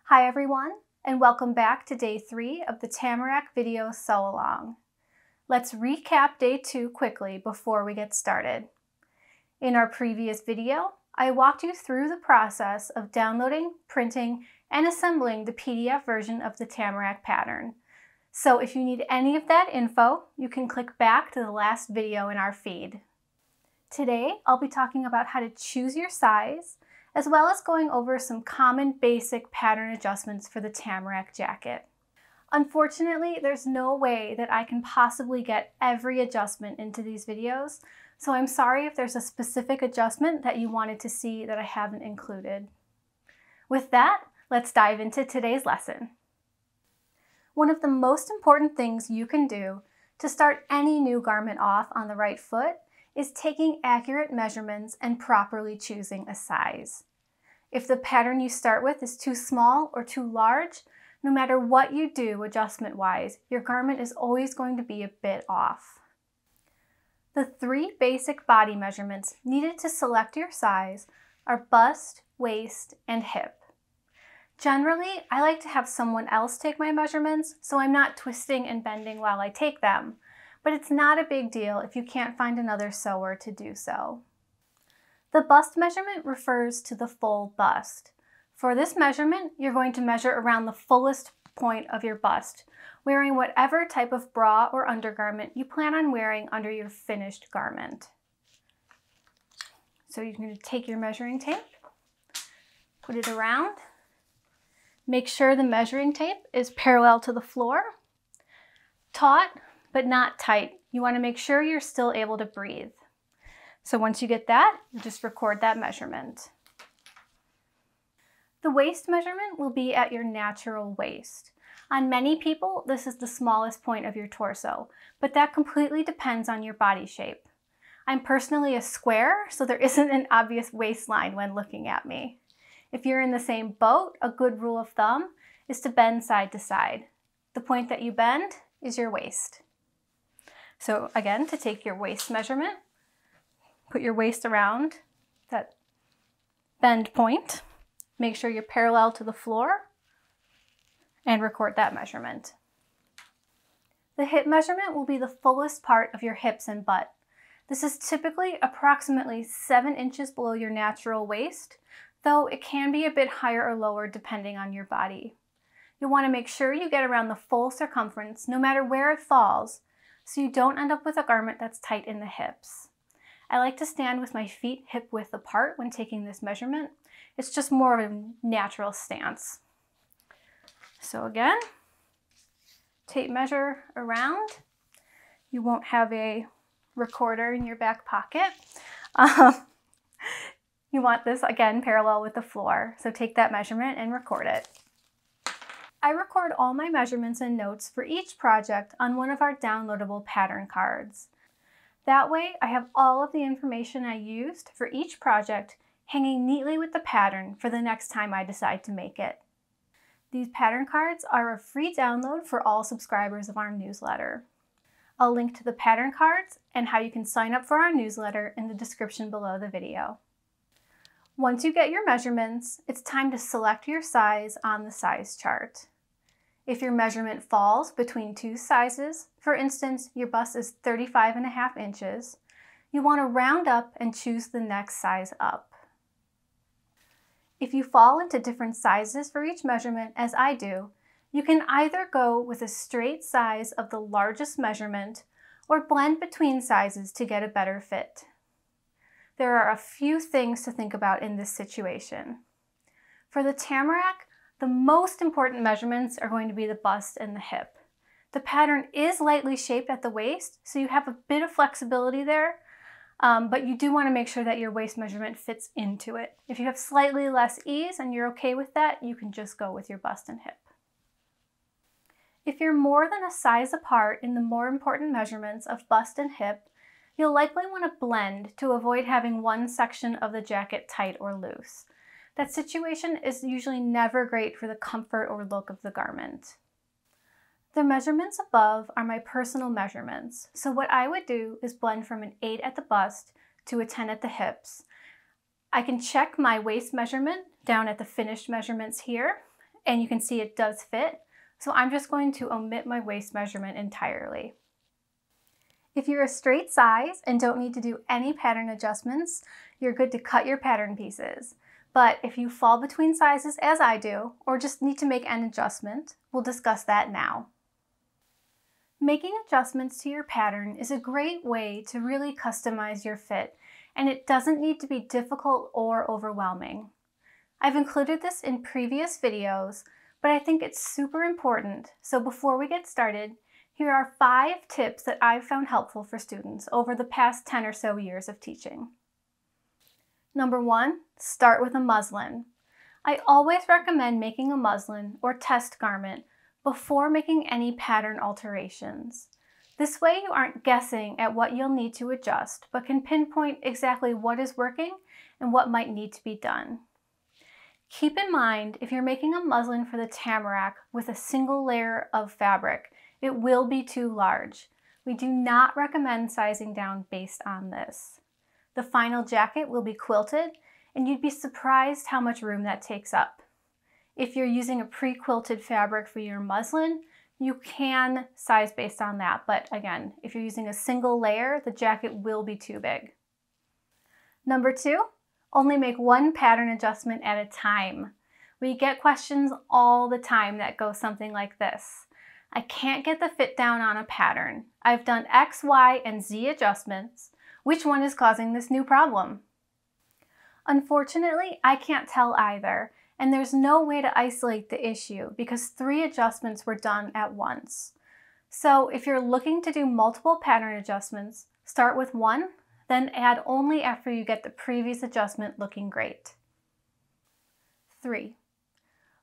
Hi everyone, and welcome back to day 3 of the Tamarack video sew along. Let's recap day 2 quickly before we get started. In our previous video, I walked you through the process of downloading, printing, and assembling the PDF version of the Tamarack pattern. So if you need any of that info, you can click back to the last video in our feed. Today, I'll be talking about how to choose your size, as well as going over some common basic pattern adjustments for the Tamarack jacket. Unfortunately, there's no way that I can possibly get every adjustment into these videos, so I'm sorry if there's a specific adjustment that you wanted to see that I haven't included. With that, let's dive into today's lesson. One of the most important things you can do to start any new garment off on the right foot is taking accurate measurements and properly choosing a size. If the pattern you start with is too small or too large, no matter what you do adjustment-wise, your garment is always going to be a bit off. The 3 basic body measurements needed to select your size are bust, waist, and hip. Generally, I like to have someone else take my measurements so I'm not twisting and bending while I take them. But it's not a big deal if you can't find another sewer to do so. The bust measurement refers to the full bust. For this measurement, you're going to measure around the fullest point of your bust, wearing whatever type of bra or undergarment you plan on wearing under your finished garment. So you're going to take your measuring tape, put it around, make sure the measuring tape is parallel to the floor, taut, but not tight. You want to make sure you're still able to breathe. So once you get that, you just record that measurement. The waist measurement will be at your natural waist. On many people, this is the smallest point of your torso, but that completely depends on your body shape. I'm personally a square, so there isn't an obvious waistline when looking at me. If you're in the same boat, a good rule of thumb is to bend side to side. The point that you bend is your waist. So again, to take your waist measurement, put your waist around that bend point, make sure you're parallel to the floor, and record that measurement. The hip measurement will be the fullest part of your hips and butt. This is typically approximately 7 inches below your natural waist, though it can be a bit higher or lower depending on your body. You'll want to make sure you get around the full circumference no matter where it falls, so you don't end up with a garment that's tight in the hips. I like to stand with my feet hip width apart when taking this measurement. It's just more of a natural stance. So again, tape measure around. You won't have a recorder in your back pocket. You want this, again, parallel with the floor. So take that measurement and record it. I record all my measurements and notes for each project on one of our downloadable pattern cards. That way, I have all of the information I used for each project hanging neatly with the pattern for the next time I decide to make it. These pattern cards are a free download for all subscribers of our newsletter. I'll link to the pattern cards and how you can sign up for our newsletter in the description below the video. Once you get your measurements, it's time to select your size on the size chart. If your measurement falls between 2 sizes, for instance, your bust is 35.5 inches, you want to round up and choose the next size up. If you fall into different sizes for each measurement, as I do, you can either go with a straight size of the largest measurement or blend between sizes to get a better fit. There are a few things to think about in this situation. For the Tamarack, the most important measurements are going to be the bust and the hip. The pattern is lightly shaped at the waist, so you have a bit of flexibility there, but you do want to make sure that your waist measurement fits into it. If you have slightly less ease and you're okay with that, you can just go with your bust and hip. If you're more than a size apart in the more important measurements of bust and hip, you'll likely want to blend to avoid having one section of the jacket tight or loose. That situation is usually never great for the comfort or look of the garment. The measurements above are my personal measurements, so what I would do is blend from an 8 at the bust to a 10 at the hips. I can check my waist measurement down at the finished measurements here, and you can see it does fit. So I'm just going to omit my waist measurement entirely. If you're a straight size and don't need to do any pattern adjustments, you're good to cut your pattern pieces. But if you fall between sizes as I do, or just need to make an adjustment, we'll discuss that now. Making adjustments to your pattern is a great way to really customize your fit, and it doesn't need to be difficult or overwhelming. I've included this in previous videos, but I think it's super important, so before we get started, here are 5 tips that I've found helpful for students over the past 10 or so years of teaching. Number 1, start with a muslin. I always recommend making a muslin or test garment before making any pattern alterations. This way you aren't guessing at what you'll need to adjust, but can pinpoint exactly what is working and what might need to be done. Keep in mind, if you're making a muslin for the Tamarack with a single layer of fabric, it will be too large. We do not recommend sizing down based on this. The final jacket will be quilted, and you'd be surprised how much room that takes up. If you're using a pre-quilted fabric for your muslin, you can size based on that, but again, if you're using a single layer, the jacket will be too big. Number 2, only make one pattern adjustment at a time. We get questions all the time that go something like this. I can't get the fit down on a pattern. I've done X, Y, and Z adjustments. Which one is causing this new problem? Unfortunately, I can't tell either, and there's no way to isolate the issue because 3 adjustments were done at once. So if you're looking to do multiple pattern adjustments, start with one, then add only after you get the previous adjustment looking great. 3.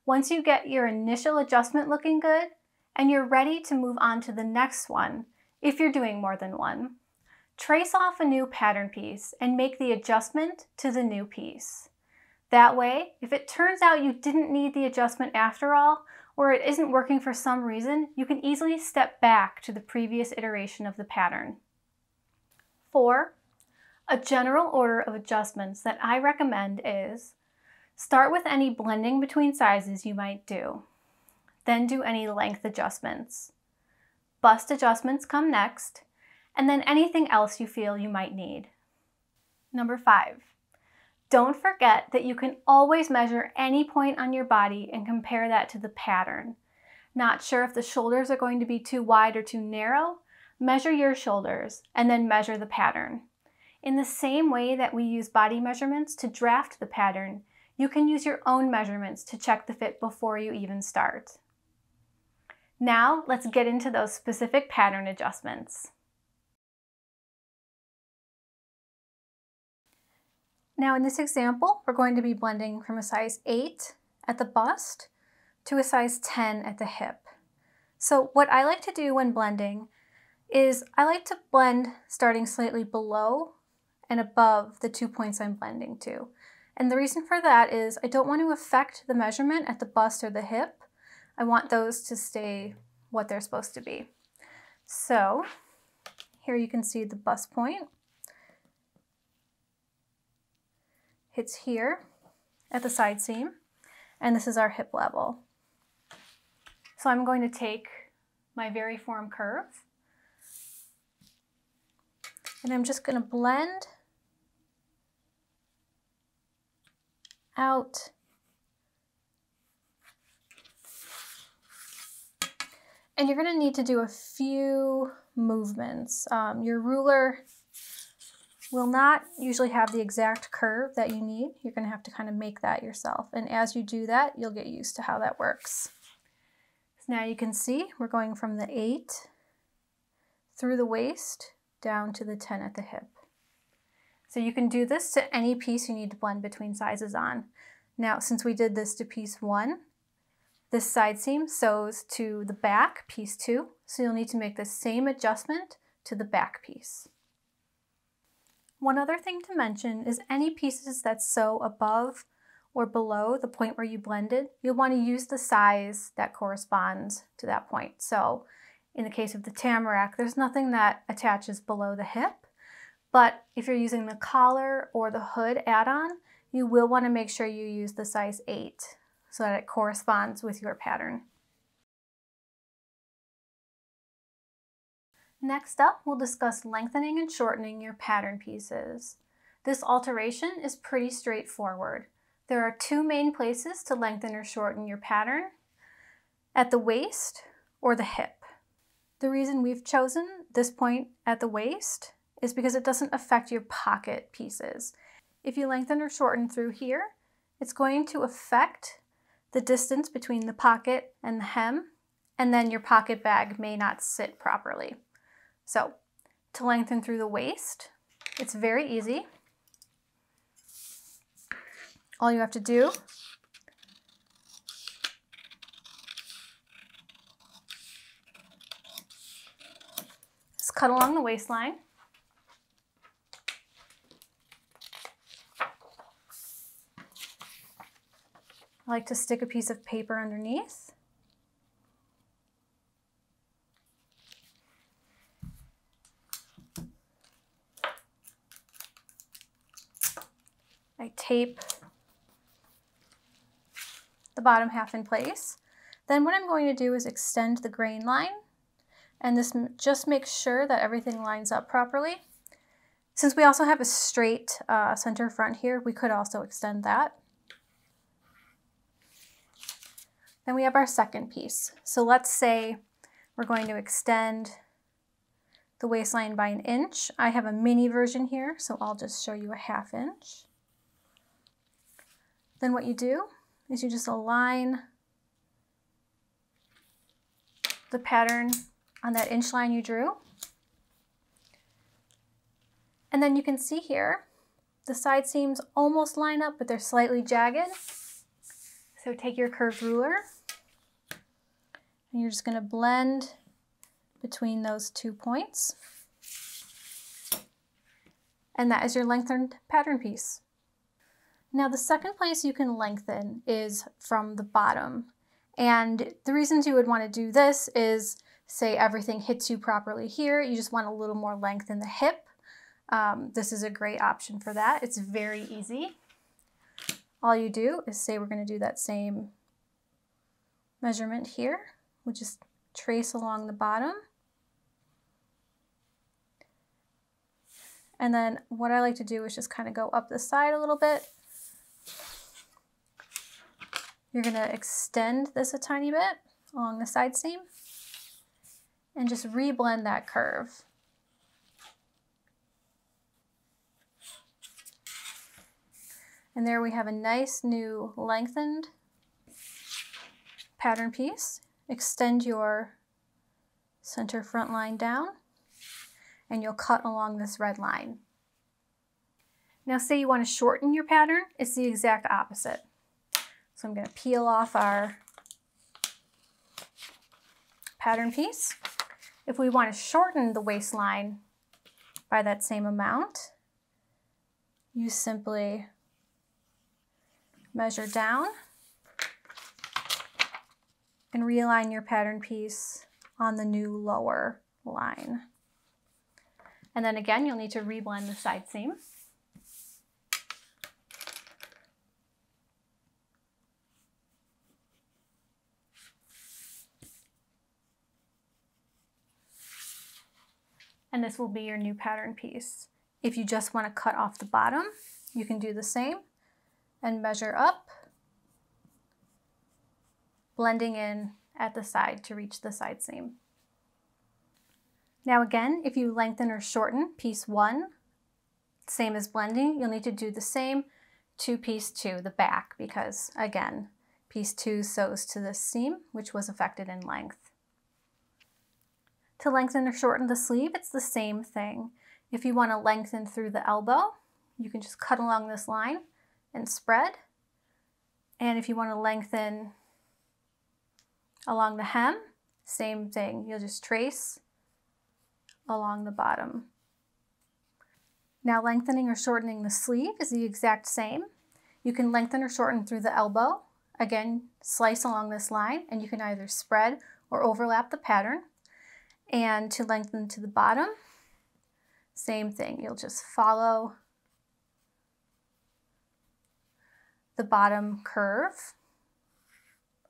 Once you get your initial adjustment looking good, and you're ready to move on to the next one, if you're doing more than one, trace off a new pattern piece and make the adjustment to the new piece. That way, if it turns out you didn't need the adjustment after all, or it isn't working for some reason, you can easily step back to the previous iteration of the pattern. 4. A general order of adjustments that I recommend is, start with any blending between sizes you might do. Then do any length adjustments. Bust adjustments come next, and then anything else you feel you might need. Number 5, don't forget that you can always measure any point on your body and compare that to the pattern. Not sure if the shoulders are going to be too wide or too narrow? Measure your shoulders and then measure the pattern. In the same way that we use body measurements to draft the pattern, you can use your own measurements to check the fit before you even start. Now, let's get into those specific pattern adjustments. Now in this example, we're going to be blending from a size 8 at the bust to a size 10 at the hip. So what I like to do when blending is I like to blend starting slightly below and above the 2 points I'm blending to. And the reason for that is I don't want to affect the measurement at the bust or the hip. I want those to stay what they're supposed to be. So here you can see the bust point. Hits here at the side seam, and this is our hip level. So I'm going to take my variform curve, and I'm just going to blend out and you're going to need to do a few movements. Your ruler will not usually have the exact curve that you need. You're going to have to kind of make that yourself, and as you do that, you'll get used to how that works. So now you can see we're going from the 8 through the waist down to the 10 at the hip. So you can do this to any piece you need to blend between sizes on. Now, since we did this to piece 1, this side seam sews to the back, piece 2, so you'll need to make the same adjustment to the back piece. One other thing to mention is any pieces that sew above or below the point where you blended, you'll want to use the size that corresponds to that point. So in the case of the Tamarack, there's nothing that attaches below the hip, but if you're using the collar or the hood add-on, you will want to make sure you use the size 8. so that it corresponds with your pattern. Next up, we'll discuss lengthening and shortening your pattern pieces. This alteration is pretty straightforward. There are two main places to lengthen or shorten your pattern: at the waist or the hip. The reason we've chosen this point at the waist is because it doesn't affect your pocket pieces. If you lengthen or shorten through here, it's going to affect the distance between the pocket and the hem, and then your pocket bag may not sit properly. So, to lengthen through the waist, it's very easy. All you have to do is cut along the waistline. I like to stick a piece of paper underneath. I tape the bottom half in place. Then what I'm going to do is extend the grain line, and this just makes sure that everything lines up properly. Since we also have a straight center front here, we could also extend that. Then we have our second piece. So let's say we're going to extend the waistline by 1 inch. I have a mini version here, so I'll just show you a 1/2 inch. Then what you do is you just align the pattern on that inch line you drew. And then you can see here, the side seams almost line up, but they're slightly jagged. So take your curved ruler, and you're just going to blend between those 2 points. And that is your lengthened pattern piece. Now the second place you can lengthen is from the bottom. And the reasons you would want to do this is, say everything hits you properly here, you just want a little more length in the hip. This is a great option for that. It's very easy. All you do is say we're going to do that same measurement here. We'll just trace along the bottom. And then what I like to do is just kind of go up the side a little bit. You're going to extend this a tiny bit along the side seam and just reblend that curve. And there we have a nice new lengthened pattern piece. Extend your center front line down, and you'll cut along this red line. Now say you want to shorten your pattern, it's the exact opposite. So I'm going to peel off our pattern piece. If we want to shorten the waistline by that same amount, you simply measure down and realign your pattern piece on the new lower line. And then again, you'll need to reblend the side seam. And this will be your new pattern piece. If you just want to cut off the bottom, you can do the same and measure up, blending in at the side to reach the side seam. Now again, if you lengthen or shorten piece 1, same as blending, you'll need to do the same to piece 2, the back, because again, piece 2 sews to this seam, which was affected in length. To lengthen or shorten the sleeve, it's the same thing. If you want to lengthen through the elbow, you can just cut along this line and spread. And if you want to lengthen along the hem, same thing. You'll just trace along the bottom. Now lengthening or shortening the sleeve is the exact same. You can lengthen or shorten through the elbow. Again, slice along this line, and you can either spread or overlap the pattern. And to lengthen to the bottom, same thing. You'll just follow the bottom curve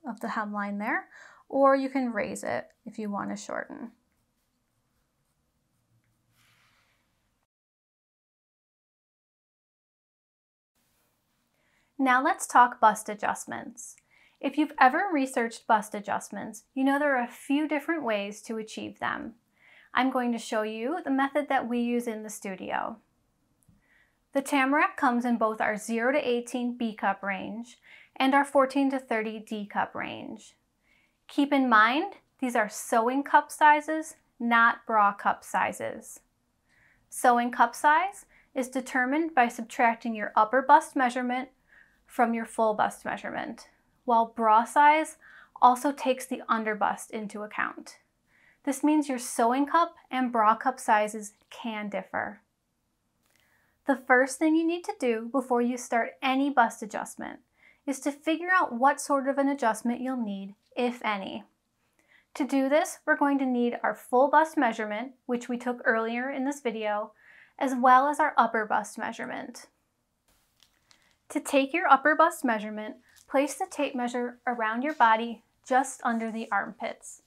of the hemline there, or you can raise it if you want to shorten. Now let's talk bust adjustments. If you've ever researched bust adjustments, you know there are a few different ways to achieve them. I'm going to show you the method that we use in the studio. The Tamarack comes in both our 0 to 18 B cup range and our 14 to 30 D cup range. Keep in mind, these are sewing cup sizes, not bra cup sizes. Sewing cup size is determined by subtracting your upper bust measurement from your full bust measurement, while bra size also takes the under bust into account. This means your sewing cup and bra cup sizes can differ. The first thing you need to do before you start any bust adjustment is to figure out what sort of an adjustment you'll need, if any. To do this, we're going to need our full bust measurement, which we took earlier in this video, as well as our upper bust measurement. To take your upper bust measurement, place the tape measure around your body just under the armpits.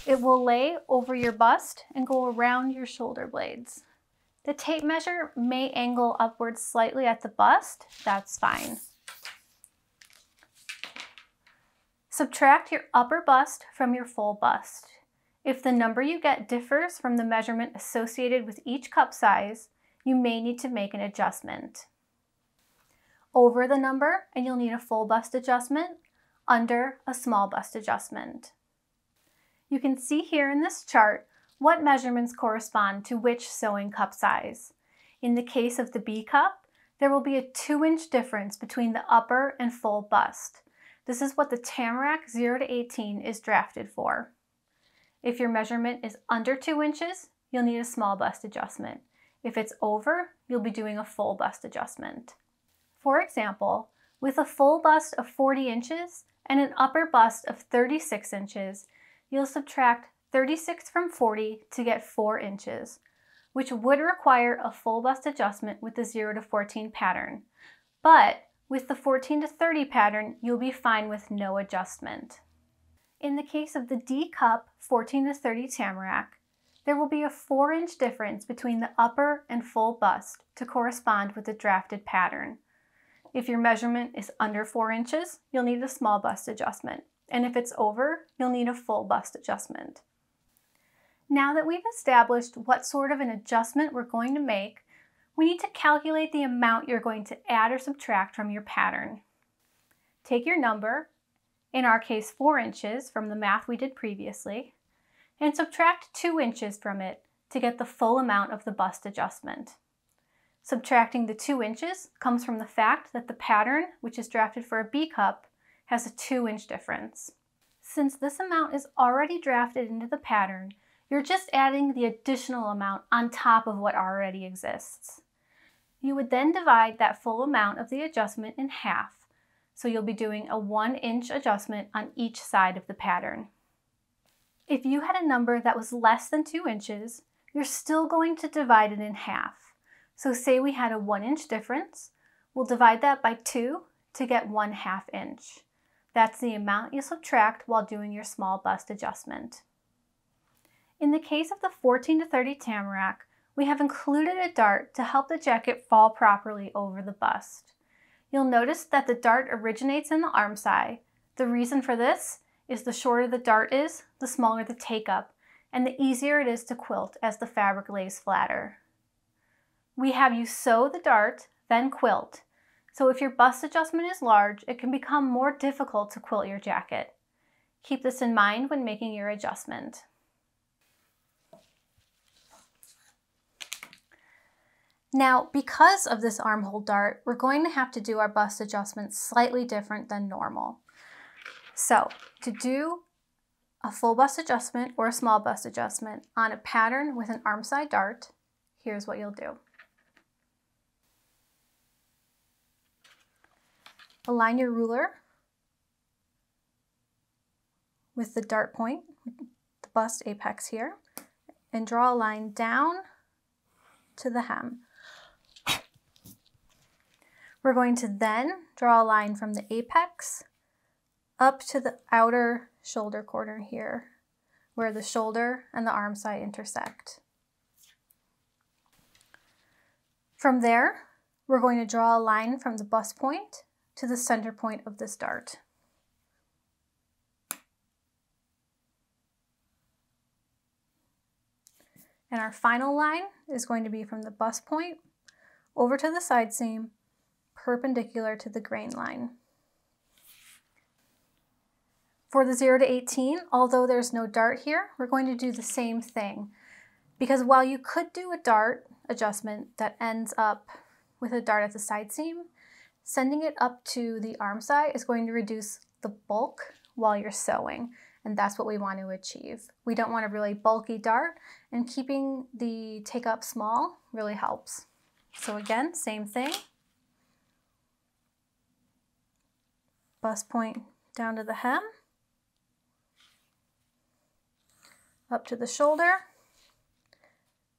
It will lay over your bust and go around your shoulder blades. The tape measure may angle upwards slightly at the bust, that's fine. Subtract your upper bust from your full bust. If the number you get differs from the measurement associated with each cup size, you may need to make an adjustment. Over the number, and you'll need a full bust adjustment. Under, a small bust adjustment. You can see here in this chart what measurements correspond to which sewing cup size. In the case of the B cup, there will be a 2-inch difference between the upper and full bust. This is what the Tamarack 0 to 18 is drafted for. If your measurement is under 2 inches, you'll need a small bust adjustment. If it's over, you'll be doing a full bust adjustment. For example, with a full bust of 40 inches and an upper bust of 36 inches, you'll subtract 36 from 40 to get 4 inches, which would require a full bust adjustment with the 0 to 14 pattern. But with the 14 to 30 pattern, you'll be fine with no adjustment. In the case of the D cup 14 to 30 Tamarack, there will be a 4-inch difference between the upper and full bust to correspond with the drafted pattern. If your measurement is under 4 inches, you'll need a small bust adjustment. And if it's over, you'll need a full bust adjustment. Now that we've established what sort of an adjustment we're going to make, we need to calculate the amount you're going to add or subtract from your pattern. Take your number, in our case 4 inches from the math we did previously, and subtract 2 inches from it to get the full amount of the bust adjustment. Subtracting the 2 inches comes from the fact that the pattern, which is drafted for a B cup, has a 2-inch difference. Since this amount is already drafted into the pattern, you're just adding the additional amount on top of what already exists. You would then divide that full amount of the adjustment in half, so you'll be doing a 1-inch adjustment on each side of the pattern. If you had a number that was less than 2 inches, you're still going to divide it in half. So say we had a 1-inch difference, we'll divide that by 2 to get 1/2 inch. That's the amount you subtract while doing your small bust adjustment. In the case of the 14 to 30 Tamarack, we have included a dart to help the jacket fall properly over the bust. You'll notice that the dart originates in the arm side. The reason for this is the shorter the dart is, the smaller the take-up, and the easier it is to quilt as the fabric lays flatter. We have you sew the dart, then quilt. So if your bust adjustment is large, it can become more difficult to quilt your jacket. Keep this in mind when making your adjustment. Now, because of this armhole dart, we're going to have to do our bust adjustment slightly different than normal. So, to do a full bust adjustment or a small bust adjustment on a pattern with an arm side dart, here's what you'll do. Align your ruler with the dart point, the bust apex here, and draw a line down to the hem. We're going to then draw a line from the apex up to the outer shoulder corner here, where the shoulder and the arm side intersect. From there, we're going to draw a line from the bust point to the center point of this dart. And our final line is going to be from the bust point over to the side seam, perpendicular to the grain line. For the 0 to 18, although there's no dart here, we're going to do the same thing. Because while you could do a dart adjustment that ends up with a dart at the side seam, sending it up to the arm side is going to reduce the bulk while you're sewing. And that's what we want to achieve. We don't want a really bulky dart, and keeping the take up small really helps. So again, same thing. Bust point down to the hem, up to the shoulder.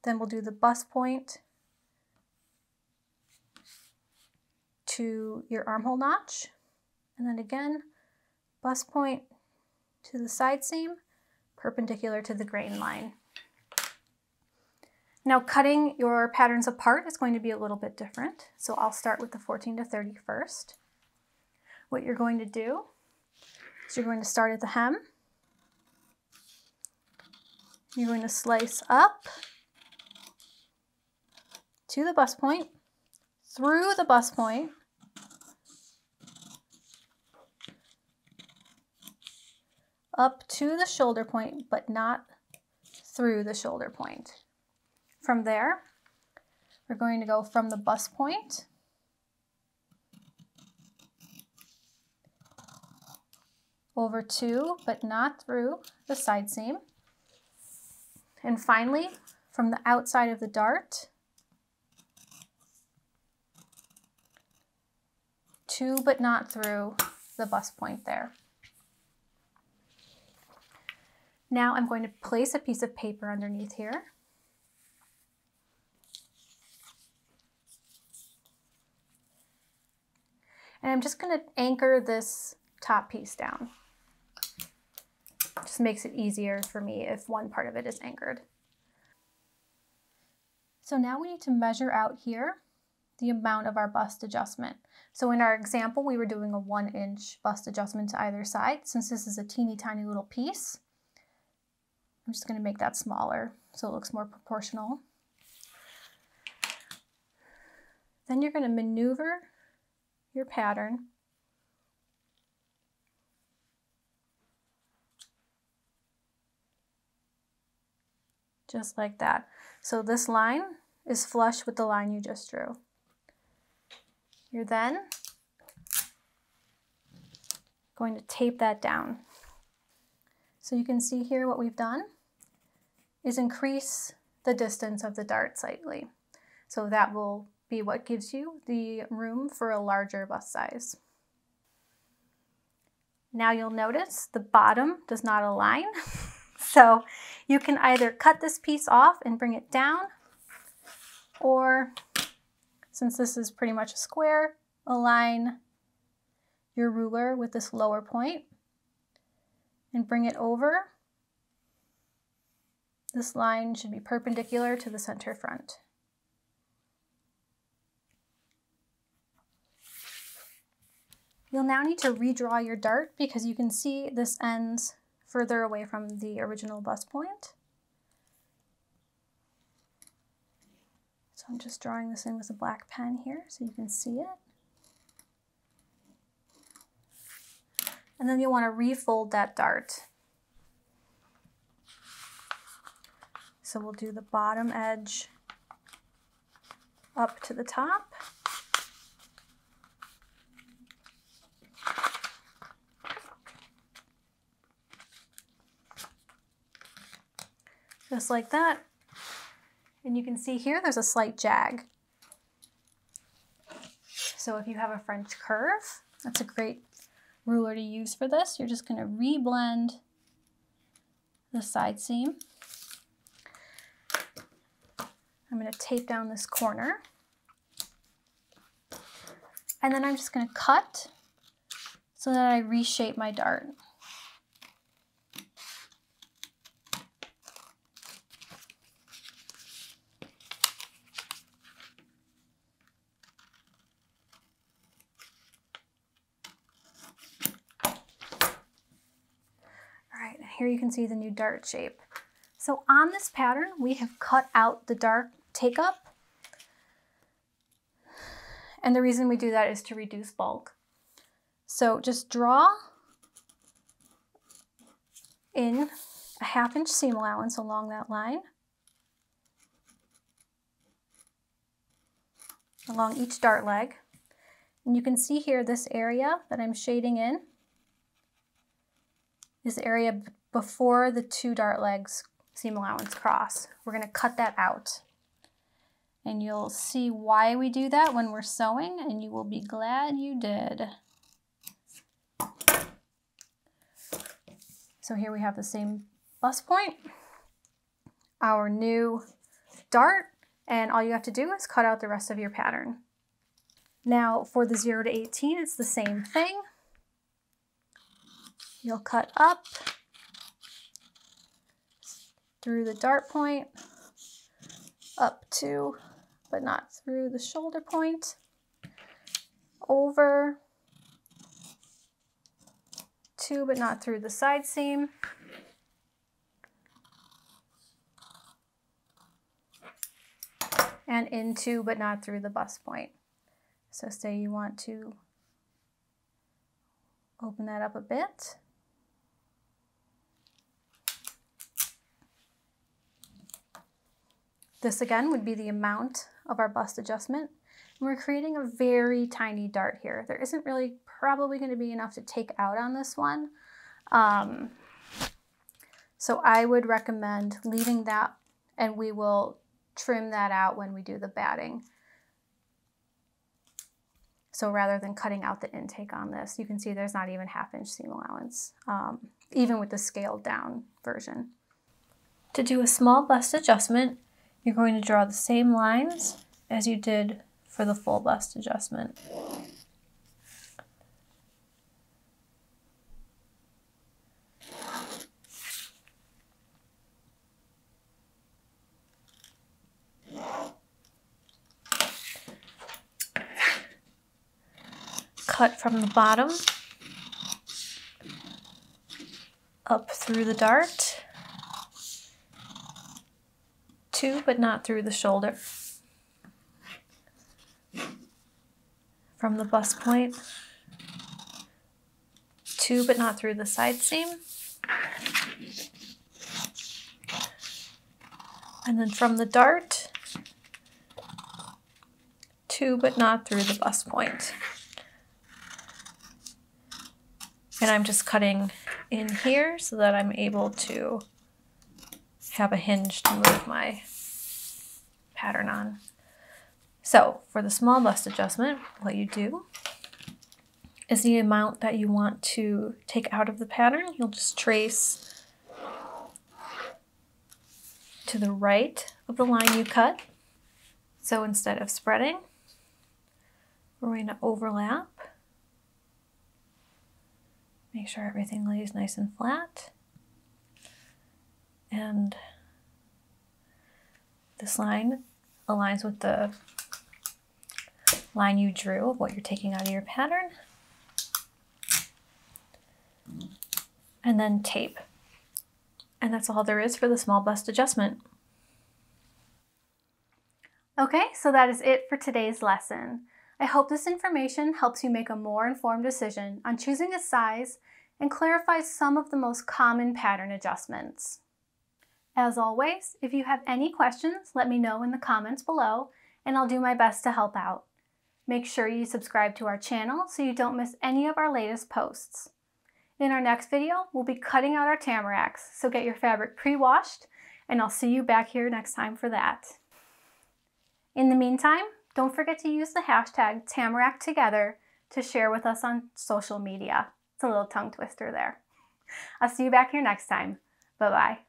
Then we'll do the bust point to your armhole notch. And then again, bust point to the side seam, perpendicular to the grain line. Now cutting your patterns apart is going to be a little bit different. So I'll start with the 14 to 30 first. What you're going to do is you're going to start at the hem. You're going to slice up to the bust point, through the bust point, up to the shoulder point, but not through the shoulder point. From there, we're going to go from the bust point over to, but not through, the side seam. And finally, from the outside of the dart to, but not through, the bust point there. Now I'm going to place a piece of paper underneath here. And I'm just going to anchor this top piece down. Just makes it easier for me if one part of it is anchored. So now we need to measure out here the amount of our bust adjustment. So in our example, we were doing a 1-inch bust adjustment to either side. Since this is a teeny tiny little piece, I'm just going to make that smaller so it looks more proportional. Then you're going to maneuver your pattern just like that. So this line is flush with the line you just drew. You're then going to tape that down. So you can see here what we've done is increase the distance of the dart slightly. So that will be what gives you the room for a larger bust size. Now you'll notice the bottom does not align. So you can either cut this piece off and bring it down, or since this is pretty much a square, align your ruler with this lower point and bring it over. This line should be perpendicular to the center front. You'll now need to redraw your dart because you can see this ends further away from the original bust point. So I'm just drawing this in with a black pen here so you can see it. And then you'll want to refold that dart. So we'll do the bottom edge up to the top. Just like that. And you can see here there's a slight jag. So if you have a French curve, that's a great ruler to use for this. You're just going to reblend the side seam. I'm going to tape down this corner. And then I'm just going to cut so that I reshape my dart. Alright, here you can see the new dart shape. So on this pattern, we have cut out the dark take-up. And the reason we do that is to reduce bulk. So just draw in a 1/2 inch seam allowance along that line, along each dart leg. And you can see here this area that I'm shading in is the area before the 2 dart legs seam allowance cross. We're going to cut that out. And you'll see why we do that when we're sewing, and you will be glad you did. So here we have the same bust point, our new dart, and all you have to do is cut out the rest of your pattern. Now for the 0 to 18, it's the same thing. You'll cut up through the dart point, up to, but not through the shoulder point, over, to, but not through the side seam, and into, but not through the bust point. So say you want to open that up a bit. This again would be the amount of our bust adjustment. And we're creating a very tiny dart here. There isn't really probably going to be enough to take out on this one. So I would recommend leaving that, and we will trim that out when we do the batting. So rather than cutting out the intake on this, you can see there's not even 1/2 inch seam allowance, even with the scaled down version. To do a small bust adjustment, you're going to draw the same lines as you did for the full bust adjustment. Cut from the bottom up through the dart, to but not through the shoulder. From the bust point, to but not through the side seam. And then from the dart, to but not through the bust point. And I'm just cutting in here so that I'm able to have a hinge to move my pattern on. So for the small bust adjustment, what you do is the amount that you want to take out of the pattern, you'll just trace to the right of the line you cut. So instead of spreading, we're going to overlap. Make sure everything lays nice and flat. And this line aligns with the line you drew of what you're taking out of your pattern. And then tape. And that's all there is for the small bust adjustment. Okay, so that is it for today's lesson. I hope this information helps you make a more informed decision on choosing a size and clarifies some of the most common pattern adjustments. As always, if you have any questions, let me know in the comments below, and I'll do my best to help out. Make sure you subscribe to our channel so you don't miss any of our latest posts. In our next video, we'll be cutting out our tamaracks, so get your fabric pre-washed, and I'll see you back here next time for that. In the meantime, don't forget to use the hashtag #TamarakTogether to share with us on social media. It's a little tongue twister there. I'll see you back here next time. Bye-bye.